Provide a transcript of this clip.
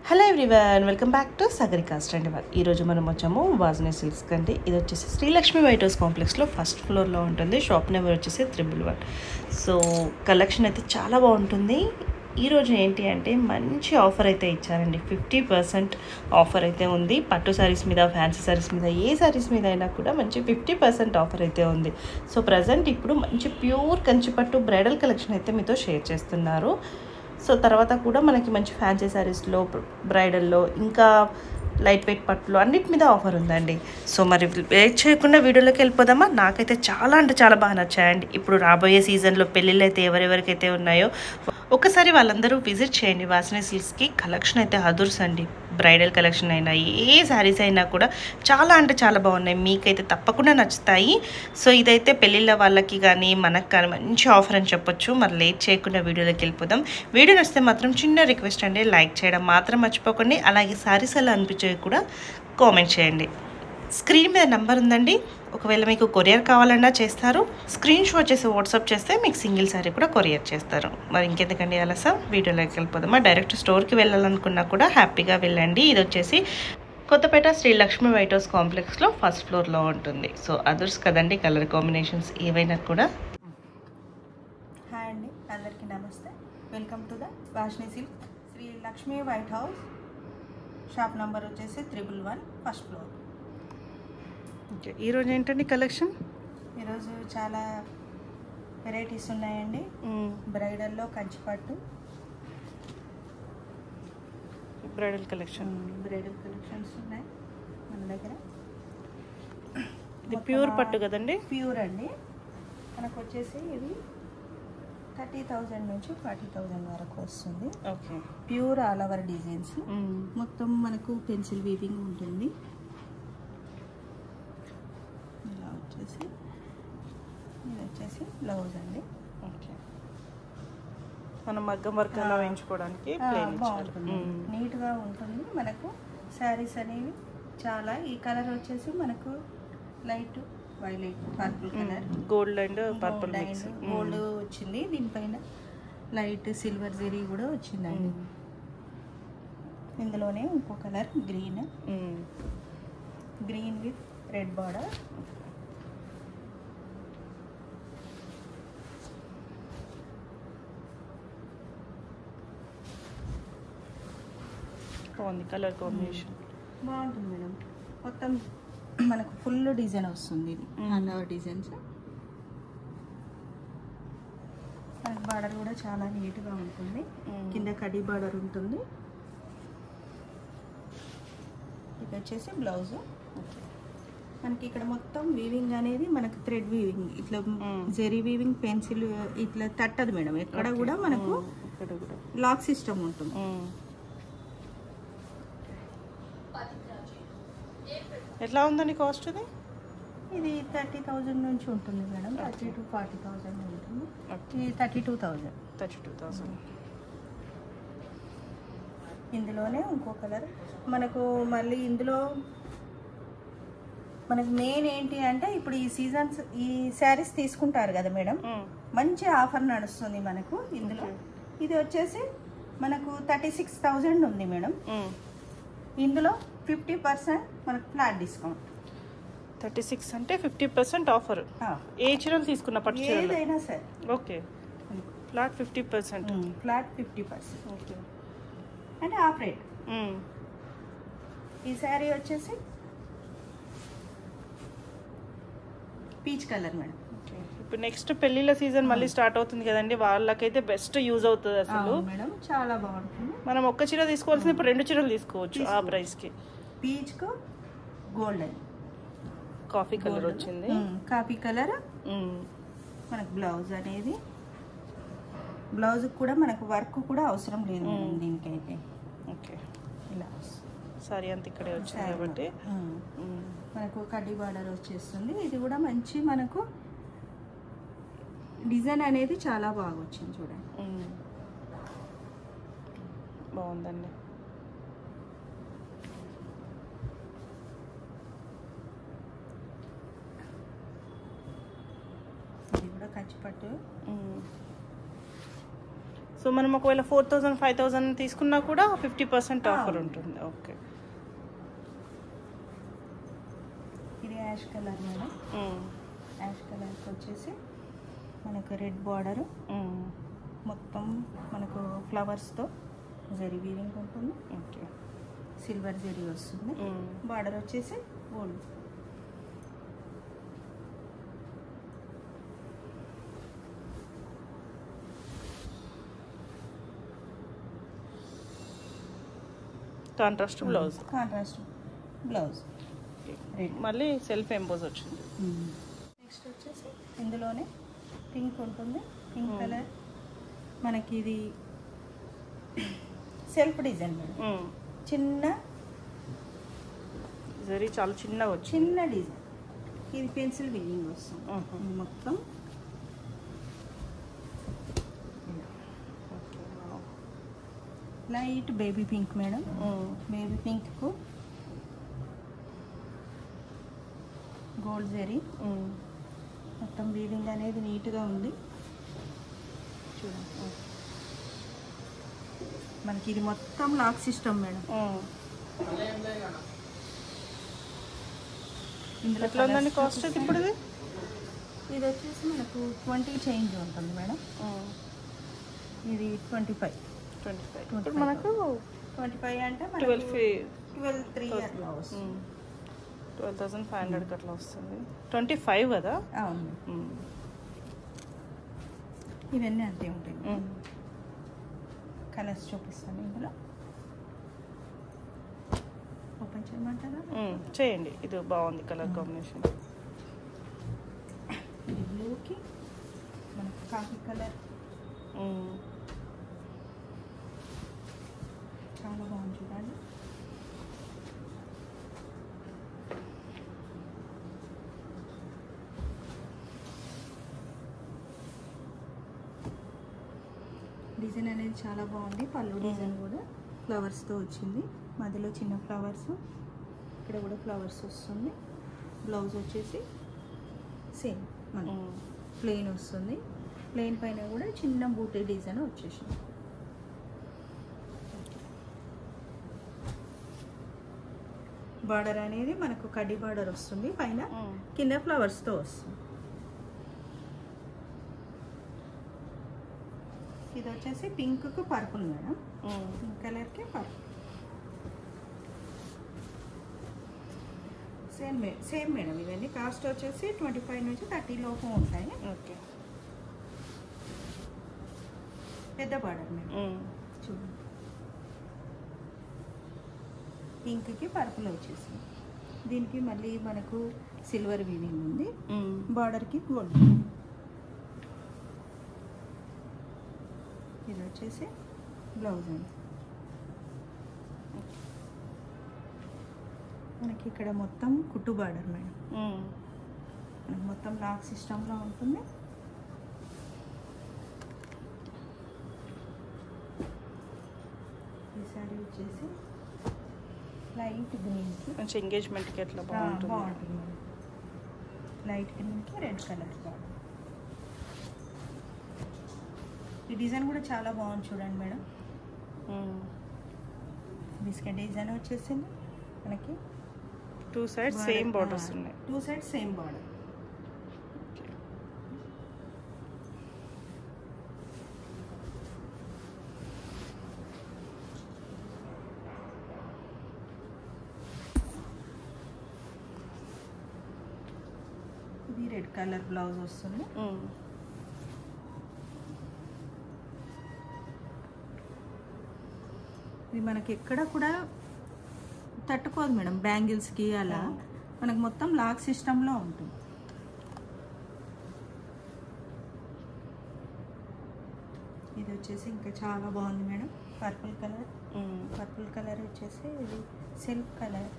Hello everyone, welcome back to Sagarika stand. ఈరోజు మనం వచ్చాము వాజనే సిల్క్స్ కండి. ఇది వచ్చేసి శ్రీలక్ష్మి వైట్ హౌస్ కాంప్లెక్స్లో ఫస్ట్ ఫ్లోర్లో ఉంటుంది. షాప్ నెంబర్ వచ్చేసి 111. సో కలెక్షన్ అయితే చాలా బాగుంటుంది. ఈరోజు ఏంటి అంటే మంచి ఆఫర్ అయితే ఇచ్చారండి. 50% ఆఫర్ అయితే ఉంది. పట్టు శారీస్ మీద, ఫ్యాన్సీ శారీస్ మీద, ఏ శారీస్ మీద అయినా కూడా మంచి 50% ఆఫర్ అయితే ఉంది. సో ప్రజెంట్ ఇప్పుడు మంచి ప్యూర్ కంచిపట్టు బ్రైడల్ కలెక్షన్ అయితే మీతో షేర్ చేస్తున్నారు. సో తర్వాత కూడా మనకి మంచి ఫ్యాన్సీ శారీస్లో, బ్రైడల్లో, ఇంకా లైట్ వెయిట్ పట్టులో అన్నిటి మీద ఆఫర్ ఉందండి. సో మరి వెయిట్ చేయకుండా వీడియోలోకి వెళ్ళిపోదామా? నాకైతే చాలా అంటే చాలా బాగా నచ్చాయండి. ఇప్పుడు రాబోయే సీజన్లో పెళ్ళిళ్ళు అయితే ఎవరెవరికైతే ఉన్నాయో ఒకసారి వాళ్ళందరూ విజిట్ చేయండి వాసనే సిల్క్స్కి. కలెక్షన్ అయితే అదుర్స్ అండి. బ్రైడల్ కలెక్షన్ అయినా, ఏ శారీస్ అయినా కూడా చాలా అంటే చాలా బాగున్నాయి. మీకైతే తప్పకుండా నచ్చుతాయి. సో ఇదైతే పెళ్ళిళ్ళ వాళ్ళకి కానీ మనకు కానీ మంచి ఆఫర్ అని చెప్పొచ్చు. మరి లేట్ చేయకుండా వీడియోలోకి వెళ్ళిపోదాం. వీడియో నచ్చితే మాత్రం చిన్న రిక్వెస్ట్ అండి, లైక్ చేయడం మాత్రం మర్చిపోకండి. అలాగే శారీస్ ఎలా అనిపించేవి కూడా కామెంట్ చేయండి. స్క్రీన్ మీద నెంబర్ ఉందండి. ఒకవేళ మీకు కొరియర్ కావాలన్నా చేస్తారు. స్క్రీన్ షాట్ చేసి వాట్సాప్ చేస్తే మీకు సింగిల్ శారీ కూడా కొరియర్ చేస్తారు. మరి ఇంకెందుకండి ఆలస్యం, వీడియోలోకి వెళ్ళిపోదామా? డైరెక్ట్ స్టోర్కి వెళ్ళాలనుకున్నా కూడా హ్యాపీగా వెళ్ళండి. ఇది వచ్చేసి కొత్తపేట శ్రీలక్ష్మి వైట్ హౌస్ కాంప్లెక్స్లో ఫస్ట్ ఫ్లోర్లో ఉంటుంది. సో అదర్స్ కదండి, కలర్ కాంబినేషన్స్ ఏవైనా కూడా. హాయ్ అండి, అందరికీ నమస్తే. వెల్కమ్ టు ద వాషిని silk Srilakshmi white house. Shop number వచ్చేసి 111, ఫస్ట్ ఫ్లోర్. ఓకే, ఈరోజు ఏంటండి కలెక్షన్? ఈరోజు చాలా వెరైటీస్ ఉన్నాయండి. బ్రైడల్లో కంచిపట్టు బ్రైడల్ కలెక్షన్, బ్రైడల్ కలెక్షన్స్ ఉన్నాయి మన దగ్గర. ఇది ప్యూర్ పట్టు కదండి? ప్యూర్ అండి. మనకు వచ్చేసి ఇది 30,000 నుంచి 40,000 వరకు వస్తుంది. Okay, pure all over designs. మొత్తం మనకు పెన్సిల్ వీవింగ్ ఉంటుంది. ఇలా వచ్చేసి ఇది వచ్చేసి బ్లౌజ్ అండి. ఓకే, మనం మగ్గం వర్క్ అలా వేయించుకోవడానికి బాగుంటుంది, నీట్గా ఉంటుంది. మనకు శారీస్ అనేవి చాలా, ఈ కలర్ వచ్చేసి మనకు light violet purple colour, gold and purple, gold వచ్చింది. దీనిపైన లైట్ సిల్వర్ జరీ కూడా వచ్చిందండి. ఇందులోనే ఇంకో colour green, green with red border. బాగుంది కలర్ కాంబినేషన్, బాగుంటుంది మేడం. మొత్తం మనకు ఫుల్ డిజైన్ వస్తుంది. ఇది అన్నవర్ డిజైన్స్. మనకు బార్డర్ కూడా చాలా నీట్గా ఉంటుంది. కింద కడి బార్డర్ ఉంటుంది. ఇది వచ్చేసి బ్లౌజ్. మనకి ఇక్కడ మొత్తం వీవింగ్ అనేది మనకు థ్రెడ్ వీవింగ్, ఇట్లా జెరీ వీవింగ్, పెన్సిల్ ఇట్లా తట్టదు మేడం. ఎక్కడ కూడా మనకు లాక్ సిస్టమ్ ఉంటుంది. ఎట్లా ఉందండి కాస్ట్? ఇది 30,000 నుంచి ఉంటుంది మేడం. 30,000 to 40,000 ఉంటుంది. ఇది 32,000. ఇందులోనే ఇంకో కలర్ మనకు. మళ్ళీ ఇందులో మనకు మెయిన్ ఏంటి అంటే, ఇప్పుడు ఈ సీజన్స్ ఈ శారీస్ తీసుకుంటారు కదా మేడం, మంచి ఆఫర్ నడుస్తుంది మనకు ఇందులో. ఇది వచ్చేసి మనకు 36,000 ఉంది మేడం. ఇందులో 50% మనకు ఫ్లాట్ డిస్కౌంట్. 36 అంటే 50% ఆఫర్. ఏ చీరలు తీసుకున్న పట్టు చీరలు ఏదైనా సరే. Okay, flat 50%. ఫ్లాట్ 50%. ఓకే, అంటే ఆఫ్ రేట్. ఈ శారీ వచ్చేసి పీచ్ కలర్ మేడం. ఇప్పుడు నెక్స్ట్ పెళ్లిళ్ళ సీజన్ మళ్ళీ స్టార్ట్ అవుతుంది కదండి, వాళ్ళకైతే బెస్ట్ యూజ్ అవుతుంది అసలు మేడం. చాలా బాగుంటుంది. మనం ఒక్క చీర తీసుకోవాల్సింది ఇప్పుడు 2 చీరలు తీసుకోవచ్చు ఆ ప్రైస్ కి. పీచ్ కు గోల్డెన్ కాఫీ కలర్ వచ్చింది. కాఫీ కలర్ మనకు బ్లౌజ్ అనేది. బ్లౌజ్ కూడా మనకు వర్క్ కూడా అవసరం లేదు మేడం దీనికైతే. ఓకే, ఇలా సారీ అంత ఇక్కడే వచ్చింది కాబట్టి మనకు కడ్డీ బార్డర్ వచ్చేస్తుంది. ఇది కూడా మంచి మనకు డిజైన్ అనేది చాలా బాగా వచ్చింది చూడండి. బాగుందండి. ఇది కూడా కంచిపట్టు. సో మనం ఒకవేళ 4000 5000 తీసుకున్నా కూడా 50% ఆఫర్ ఉంటుంది. ఓకే. ఇది యాష్ కలర్ మేడం. యాష్ కలర్కి వచ్చేసి మనకు రెడ్ బార్డర్, మొత్తం మనకు ఫ్లవర్స్తో జరీ వీవింగ్ ఉంటుంది. ఓకే. సిల్వర్ జరీ వస్తుంది. బార్డర్ వచ్చేసి gold. Contrast blouse. Contrast blouse. మళ్ళీ సెల్ఫ్ ఎంపోజ్ వచ్చింది. నెక్స్ట్ వచ్చేసి ఇందులోనే పింక్ ఉంటుంది. పింక్ కలర్ మనకి ఇది సెల్ఫ్ డిజైన్ మేడం. చిన్న జరీ చాలా చిన్నగా వచ్చింది. చిన్న డిజైన్. ఇది పెన్సిల్ వీవింగ్ వస్తుంది మొత్తం. Light baby pink madam. Baby పింక్కు గోల్డ్ జరీ. మొత్తం వీవింగ్ అనేది నీట్గా ఉంది చూడండి. మనకి ఇది మొత్తం లాక్ సిస్టమ్ మేడం. ఇందులో ఎట్లా ఉందండి కాస్ట్ ఇప్పుడు? ఇది వచ్చేసి మనకు 20 చేంజ్ ఉంటుంది మేడం. ఇది 25. ఇప్పుడు మనకు 25 అంటే 12,3 అట్లా వస్తుంది. 12,500 అట్లా వస్తుంది. 25 కదా? అవును. ఇవన్నీ అంతే ఉంటాయి. కలర్స్ చూపిస్తాను ఇందులో. ఓపెన్ చేయమంటారా? చేయండి. ఇది బాగుంది కలర్ కాంబినేషన్. ఇది బ్లూకి మనకు కాఫీ కలర్. చాలా బాగుంది చూడండి. డిజైన్ అనేది చాలా బాగుంది. పళ్ళు డిజైన్ కూడా ఫ్లవర్స్తో వచ్చింది. మధ్యలో చిన్న ఫ్లవర్స్, ఇక్కడ కూడా ఫ్లవర్స్ వస్తుంది. బ్లౌజ్ వచ్చేసి సేమ్ మన ప్లెయిన్ వస్తుంది. ప్లెయిన్ పైన కూడా చిన్న బూటీ డిజైన్ వచ్చేసింది. బార్డర్ అనేది మనకు కడ్డీ బార్డర్ వస్తుంది. పైన కింద ఫ్లవర్స్తో వస్తుంది. ఇది వచ్చేసి పింక్కు పర్పుల్ మేడం. పింక్ కలర్కి పర్పుల్. Same madam. ఇవన్నీ కాస్ట్ వచ్చేసి 25 నుంచి 30 లోపు ఉంటాయి. ఓకే. పెద్ద బార్డర్ మేడం. చూడండి, పింక్కి పర్పుల్ వచ్చేసి. దీనికి మళ్ళీ మనకు సిల్వర్ వీవింగ్ ఉంది. బార్డర్కి గోల్డ్. ఇది వచ్చేసి బ్లౌజ్ అండి. మనకి ఇక్కడ మొత్తం కుట్టు బార్డర్ మేడం. మనకి మొత్తం లాక్ సిస్టంలో ఉంటుంది. ఈ సారీ వచ్చేసి లైట్ గ్రీన్కి మంచి ఎంగేజ్మెంట్కి ఎట్లా బాగుంటుంది. లైట్ గ్రీన్కి రెడ్ కలర్ బార్డర్. ఈ డిజైన్ కూడా చాలా బాగుంది చూడండి మేడం. బిస్కెట్ డిజైన్ వచ్చేసింది మనకి. 2 sides సేమ్ బార్డర్స్ ఉన్నాయి. 2 sides సేమ్ బార్డర్. ఇది రెడ్ కలర్ బ్లౌజ్ వస్తుంది. ఇది మనకి ఎక్కడ కూడా తట్టుకోదు మేడం. బ్యాంగిల్స్కి అలా మనకు మొత్తం లాక్ సిస్టంలో ఉంటుంది. ఇది వచ్చేసి ఇంకా చాలా బాగుంది madam. Purple colour. Purple colour వచ్చేసి ఇది సిల్క్ కలర్.